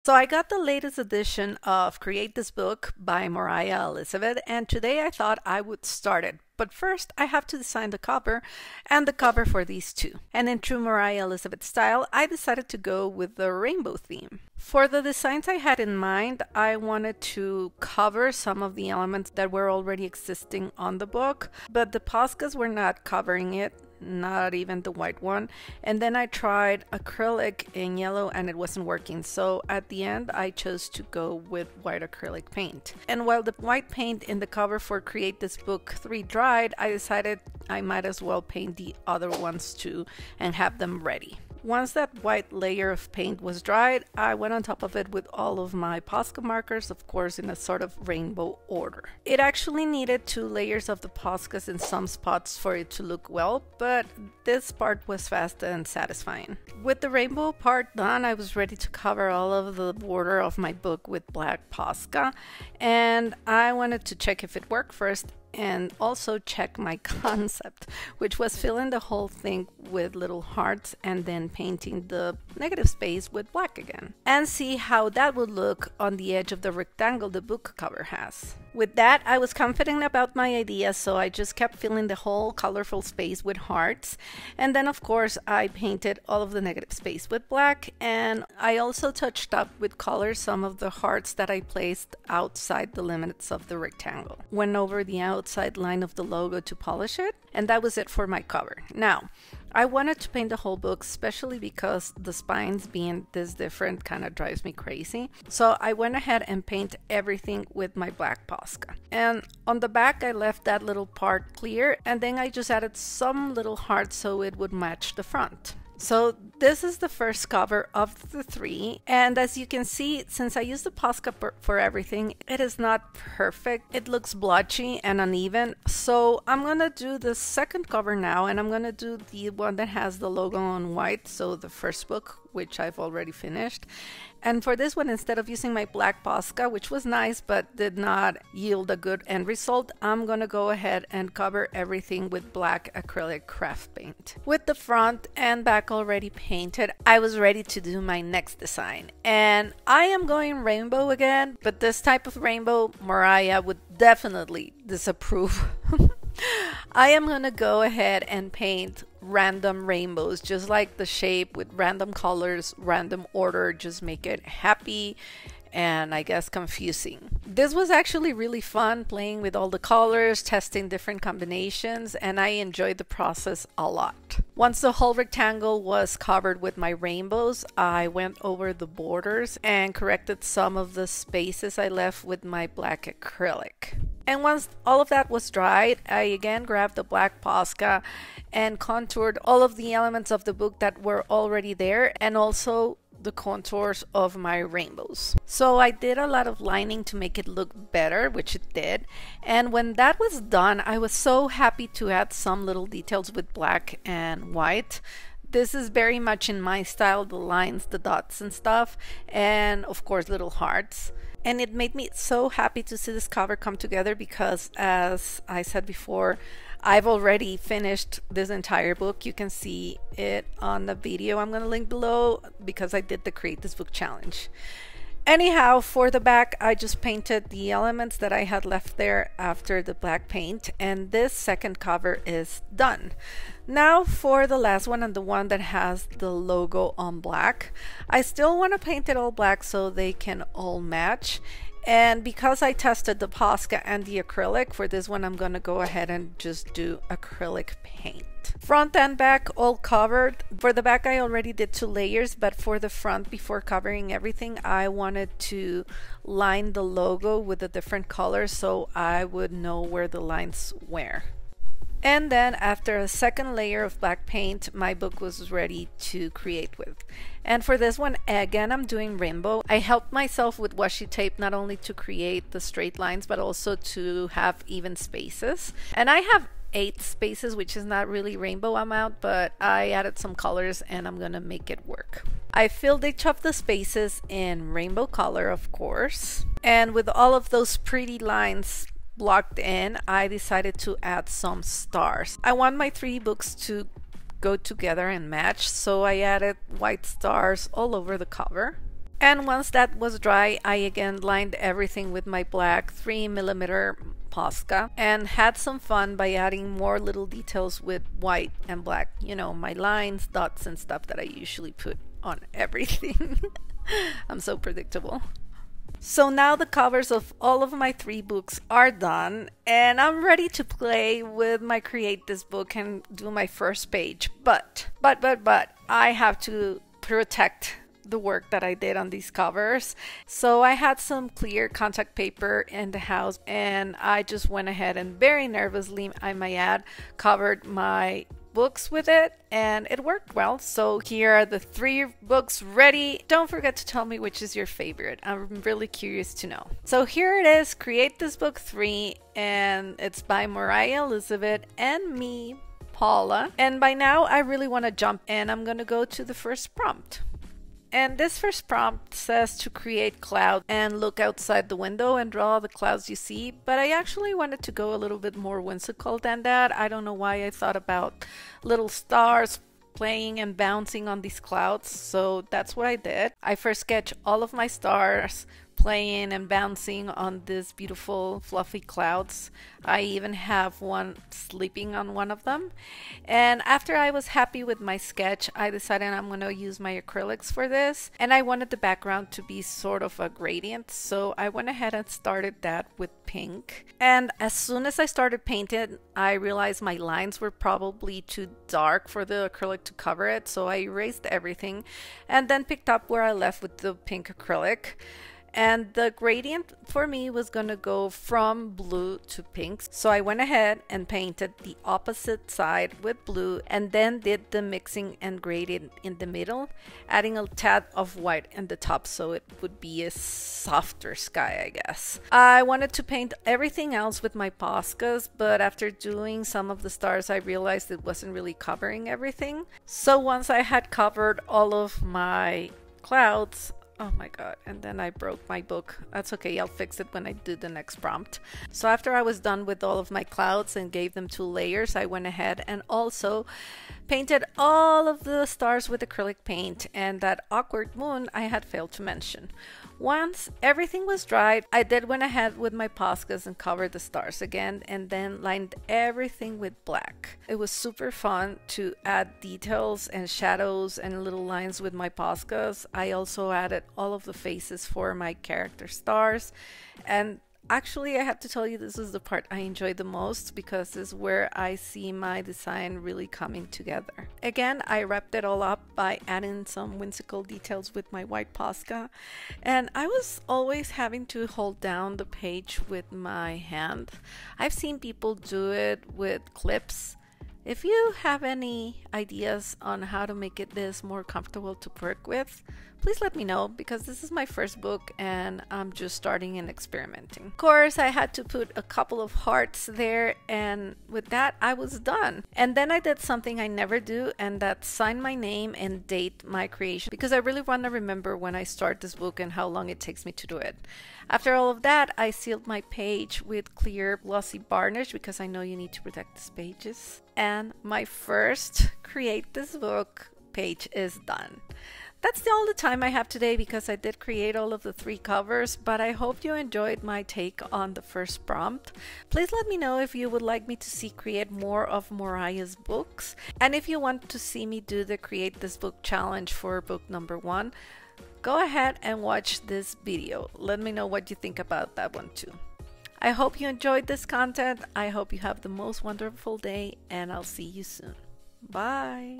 So I got the latest edition of Create This Book by Moriah Elizabeth, and today I thought I would start it. But first, I have to design the cover and the cover for these two. And in true Moriah Elizabeth style, I decided to go with the rainbow theme. For the designs I had in mind, I wanted to cover some of the elements that were already existing on the book, but the Poscas were not covering it, not even the white one. And then I tried acrylic in yellow and it wasn't working, so at the end I chose to go with white acrylic paint. And while the white paint in the cover for Create This Book 3 dried, I decided I might as well paint the other ones too and have them ready. Once that white layer of paint was dried, I went on top of it with all of my Posca markers, of course in a sort of rainbow order. It actually needed 2 layers of the Poscas in some spots for it to look well, but this part was fast and satisfying. With the rainbow part done, I was ready to cover all of the border of my book with black Posca, and I wanted to check if it worked first and also check my concept, which was filling the whole thing with little hearts and then painting the negative space with black again, and see how that would look on the edge of the rectangle the book cover has. With that, I was confident about my idea, so I just kept filling the whole colorful space with hearts, and then of course I painted all of the negative space with black, and I also touched up with color some of the hearts that I placed outside the limits of the rectangle. Went over the outside line of the logo to polish it, and that was it for my cover. Now, I wanted to paint the whole book, especially because the spines being this different kind of drives me crazy. So I went ahead and paint everything with my black Posca. And on the back, I left that little part clear, and then I just added some little hearts so it would match the front. So this is the first cover of the 3, and as you can see, since I used the Posca for everything, it is not perfect. It looks blotchy and uneven, so I'm gonna do the second cover now, and I'm gonna do the one that has the logo on white, so the first book, which I've already finished. And for this one, instead of using my black Posca, which was nice but did not yield a good end result, I'm gonna go ahead and cover everything with black acrylic craft paint. With the front and back already painted, I was ready to do my next design. And I am going rainbow again, but this type of rainbow Moriah would definitely disapprove. I am gonna go ahead and paint random rainbows, just like the shape, with random colors, random order, just make it happy and I guess confusing. This was actually really fun, playing with all the colors, testing different combinations, and I enjoyed the process a lot. Once the whole rectangle was covered with my rainbows, I went over the borders and corrected some of the spaces I left with my black acrylic. And once all of that was dried, I again grabbed the black Posca and contoured all of the elements of the book that were already there, and also the contours of my rainbows. So I did a lot of lining to make it look better, which it did. And when that was done, I was so happy to add some little details with black and white. This is very much in my style, the lines, the dots and stuff, and of course little hearts. And it made me so happy to see this cover come together because, as I said before, I've already finished this entire book. You can see it on the video I'm going to link below because I did the Create This Book challenge. Anyhow, for the back, I just painted the elements that I had left there after the black paint, and this second cover is done. Now for the last one, and the one that has the logo on black. I still want to paint it all black so they can all match. And because I tested the Posca and the acrylic, for this one I'm going to go ahead and just do acrylic paint. Front and back all covered. For the back I already did 2 layers, but for the front, before covering everything, I wanted to line the logo with a different color so I would know where the lines were. And then after a second layer of black paint, my book was ready to create with. And for this one, again, I'm doing rainbow. I helped myself with washi tape not only to create the straight lines, but also to have even spaces. And I have 8 spaces, which is not really rainbow amount, but I added some colors and I'm gonna make it work. I filled each of the spaces in rainbow color, of course. And with all of those pretty lines blocked in, I decided to add some stars. I want my 3 books to go together and match, so I added white stars all over the cover. And once that was dry, I again lined everything with my black 3mm Posca and had some fun by adding more little details with white and black. You know, my lines, dots, and stuff that I usually put on everything. I'm so predictable. So now the covers of all of my 3 books are done, and I'm ready to play with my Create This book and do my first page. But I have to protect the work that I did on these covers. So I had some clear contact paper in the house, and I just went ahead and very nervously, I might add, covered my books with it, and it worked well. So here are the 3 books ready. Don't forget to tell me which is your favorite. I'm really curious to know. So here it is, Create This Book 3, and it's by Moriah Elizabeth and me, Paula. And by now I really want to jump in. I'm gonna go to the first prompt. And this first prompt says to create clouds and look outside the window and draw the clouds you see, but I actually wanted to go a little bit more whimsical than that. I don't know why I thought about little stars playing and bouncing on these clouds, so that's what I did. I first sketched all of my stars playing and bouncing on these beautiful fluffy clouds. I even have one sleeping on one of them. And after I was happy with my sketch, I decided I'm going to use my acrylics for this, and I wanted the background to be sort of a gradient, so I went ahead and started that with pink. And as soon as I started painting, I realized my lines were probably too dark for the acrylic to cover it, so I erased everything and then picked up where I left with the pink acrylic. And the gradient for me was gonna go from blue to pink, so I went ahead and painted the opposite side with blue and then did the mixing and gradient in the middle, adding a tad of white in the top so it would be a softer sky, I guess. I wanted to paint everything else with my Poscas, but after doing some of the stars I realized it wasn't really covering everything. So once I had covered all of my clouds, oh my god, and then I broke my book. That's okay, I'll fix it when I do the next prompt. So after I was done with all of my clouds and gave them 2 layers, I went ahead and also painted all of the stars with acrylic paint, and that awkward moon I had failed to mention. Once everything was dried, I did went ahead with my Poscas and covered the stars again, and then lined everything with black. It was super fun to add details and shadows and little lines with my Poscas. I also added all of the faces for my character stars, and actually, I have to tell you, this is the part I enjoyed the most because this is where I see my design really coming together. Again, I wrapped it all up by adding some whimsical details with my white Posca, and I was always having to hold down the page with my hand. I've seen people do it with clips. If you have any ideas on how to make this more comfortable to work with, please let me know, because this is my first book and I'm just starting and experimenting. Of course, I had to put a couple of hearts there, and with that I was done. And then I did something I never do, and that's sign my name and date my creation, because I really want to remember when I start this book and how long it takes me to do it. After all of that, I sealed my page with clear glossy varnish because I know you need to protect these pages. And my first Create This Book page is done. That's all the time I have today because I did create all of the 3 covers, but I hope you enjoyed my take on the first prompt. Please let me know if you would like me to create more of Moriah's books, and if you want to see me do the Create This Book challenge for book number 1, go ahead and watch this video. Let me know what you think about that one too. I hope you enjoyed this content. I hope you have the most wonderful day, and I'll see you soon. Bye!